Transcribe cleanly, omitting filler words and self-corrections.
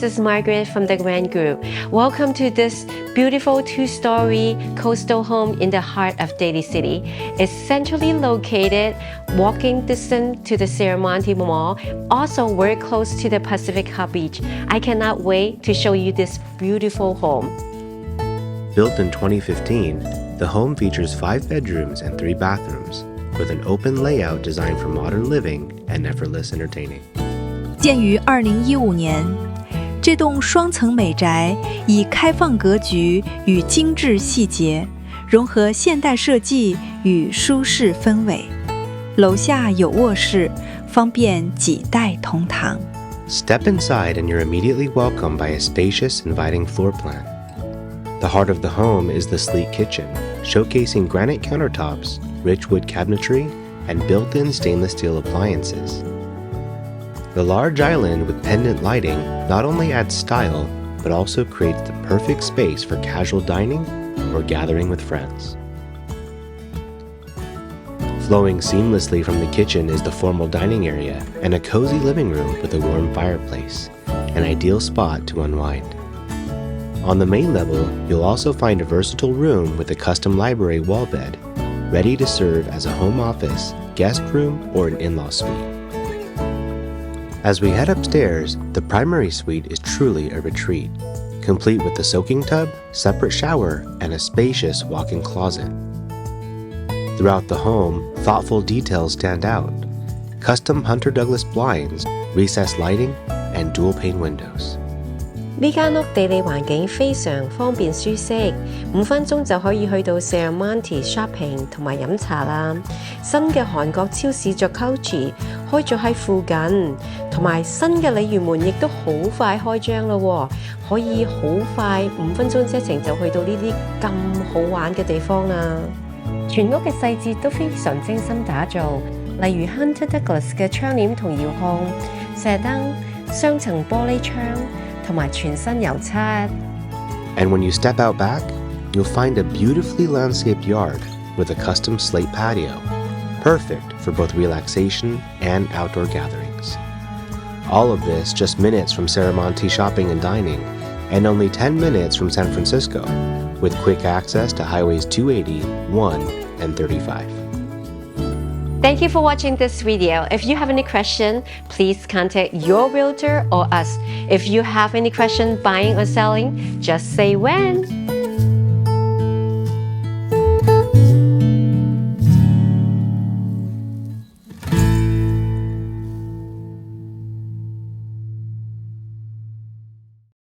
this is Margaret from the Grand Group. Welcome to this beautiful two-story coastal home in the heart of Daly City. It's centrally located, walking distance to the Serramonte Mall. Also, we're close to the Pacific Hub Beach. I cannot wait to show you this beautiful home. Built in 2015, the home features 5 bedrooms and 3 bathrooms, with an open layout designed for modern living and effortless entertaining. 建于2015年，这栋双层美宅以开放格局与精致细节，融合现代设计与舒适氛围。楼下有卧室，方便几代同堂。Step inside and you're immediately welcomed by a spacious, inviting floor plan. The heart of the home is the slate kitchen, showcasing granite countertops, rich wood cabinetry, and built-in stainless steel appliances. The large island with pendant lighting not only adds style, but also creates the perfect space for casual dining or gathering with friends. Flowing seamlessly from the kitchen is the formal dining area and a cozy living room with a warm fireplace, an ideal spot to unwind. On the main level, you'll also find a versatile room with a custom library wall bed, ready to serve as a home office, guest room, or an in-law suite. As we head upstairs, the primary suite is truly a retreat, complete with a soaking tub, separate shower, and a spacious walk-in closet. Throughout the home, thoughtful details stand out: custom Hunter Douglas blinds, recessed lighting, and dual-pane windows. 呢間屋地理環境非常方便舒適，5分鐘就可以去到 Serramonte shopping 同埋飲茶啦。新嘅韓國超市作 Coach 開咗喺附近，同埋新嘅鯉魚門亦都好快開張咯喎，可以好快5分鐘車程就去到呢啲咁好玩嘅地方啦。全屋嘅細節都非常精心打造，例如 Hunter Douglas 嘅窗簾同遙控、射燈、雙層玻璃窗。同埋全新油漆。And when you step out back, you'll find a beautifully landscaped yard with a custom slate patio, perfect for both relaxation and outdoor gatherings. All of this just minutes from Serramonte shopping and dining, and only 10 minutes from San Francisco, with quick access to highways 280, 1, and 35. Thank you for watching this video. If you have any question, please contact your realtor or us. If you have any question buying or selling, just say when.